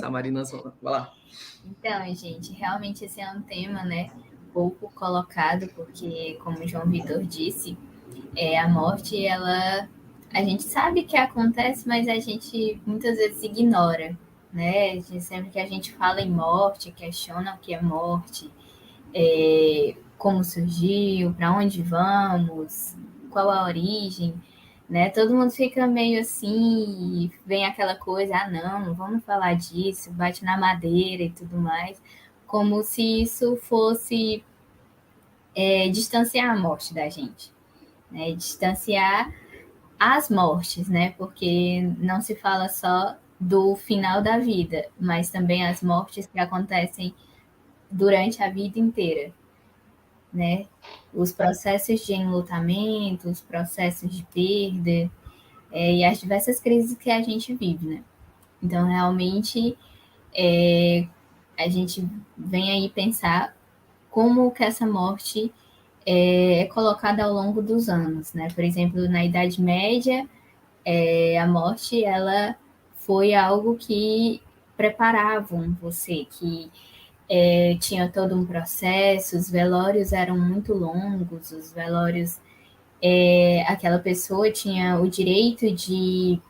começar, Marina Zona. Vai lá. Então, gente, realmente esse é um tema, né, pouco colocado, porque, como o João Vitor disse, a morte, a gente sabe que acontece, mas a gente muitas vezes ignora, né? Sempre que a gente fala em morte, questiona o que é morte, como surgiu, para onde vamos, qual a origem, né? Todo mundo fica meio assim, vem aquela coisa, não vamos falar disso, bate na madeira e tudo mais, como se isso fosse distanciar a morte da gente, né? Distanciar as mortes, né? Porque não se fala só do final da vida, mas também as mortes que acontecem durante a vida inteira, né? Os processos de enlutamento, os processos de perda, e as diversas crises que a gente vive, né? Então, realmente, a gente vem aí pensar como que essa morte é colocada ao longo dos anos, né? Por exemplo, na Idade Média, a morte, ela foi algo que preparavam você, que tinha todo um processo, os velórios eram muito longos, os velórios, aquela pessoa tinha o direito de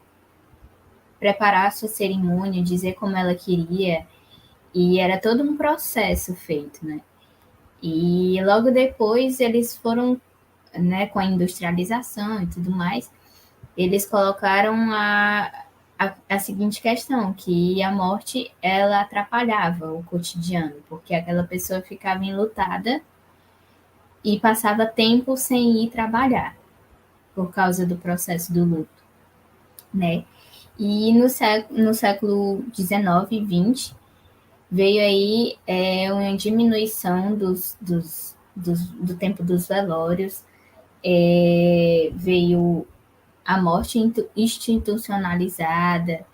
preparar a sua cerimônia, dizer como ela queria, e era todo um processo feito, né? E logo depois eles foram, né, com a industrialização e tudo mais, eles colocaram a seguinte questão, que a morte, ela atrapalhava o cotidiano, porque aquela pessoa ficava enlutada e passava tempo sem ir trabalhar, por causa do processo do luto, né? E no século XIX e XX, veio aí uma diminuição do tempo dos velórios, veio a morte institucionalizada,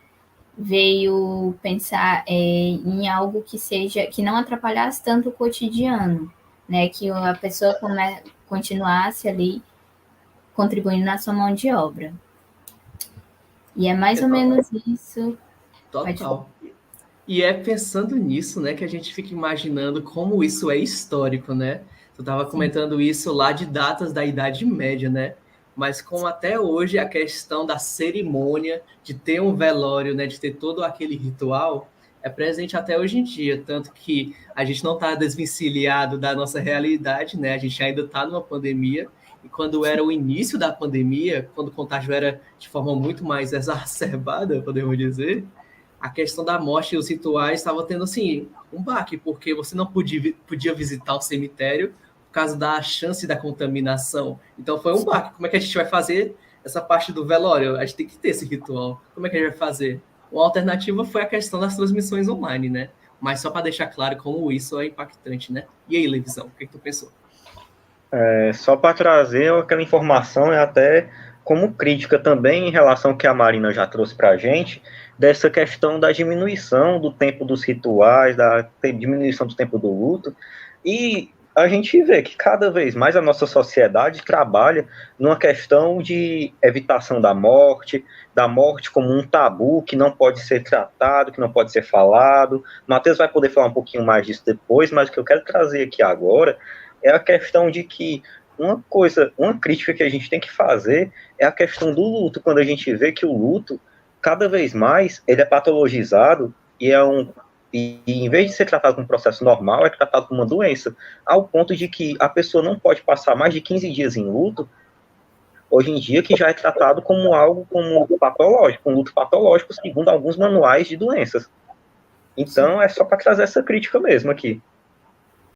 veio pensar em algo que não atrapalhasse tanto o cotidiano, né? Que a pessoa continuasse ali contribuindo na sua mão de obra. E é mais ou menos isso. Total. E é pensando nisso, né, que a gente fica imaginando como isso é histórico, né? Tu estava comentando isso lá de datas da Idade Média, né? Mas como até hoje a questão da cerimônia, de ter um velório, né, de ter todo aquele ritual, é presente até hoje em dia. Tanto que a gente não está desvencilhado da nossa realidade, né? A gente ainda está numa pandemia. E quando era o início da pandemia, quando o contágio era de forma muito mais exacerbada, podemos dizer, a questão da morte e os rituais estava tendo assim um baque, porque você não podia visitar o cemitério por causa da chance da contaminação. Então foi um baque. Como é que a gente vai fazer essa parte do velório? A gente tem que ter esse ritual. Como é que a gente vai fazer? Uma alternativa foi a questão das transmissões online, né? Mas só para deixar claro como isso é impactante, né? E aí, Levisão, o que tu pensou? Só para trazer aquela informação, até como crítica também em relação ao que a Marina já trouxe para a gente, dessa questão da diminuição do tempo dos rituais, da diminuição do tempo do luto, e a gente vê que cada vez mais a nossa sociedade trabalha numa questão de evitação da morte como um tabu que não pode ser tratado, que não pode ser falado. Matheus vai poder falar um pouquinho mais disso depois, mas o que eu quero trazer aqui agora é a questão de que uma crítica que a gente tem que fazer é a questão do luto, quando a gente vê que o luto, cada vez mais, ele é patologizado e em vez de ser tratado como um processo normal, é tratado como uma doença, ao ponto de que a pessoa não pode passar mais de 15 dias em luto, hoje em dia, que já é tratado como algo como patológico, um luto patológico, segundo alguns manuais de doenças. Então, é só para trazer essa crítica mesmo aqui.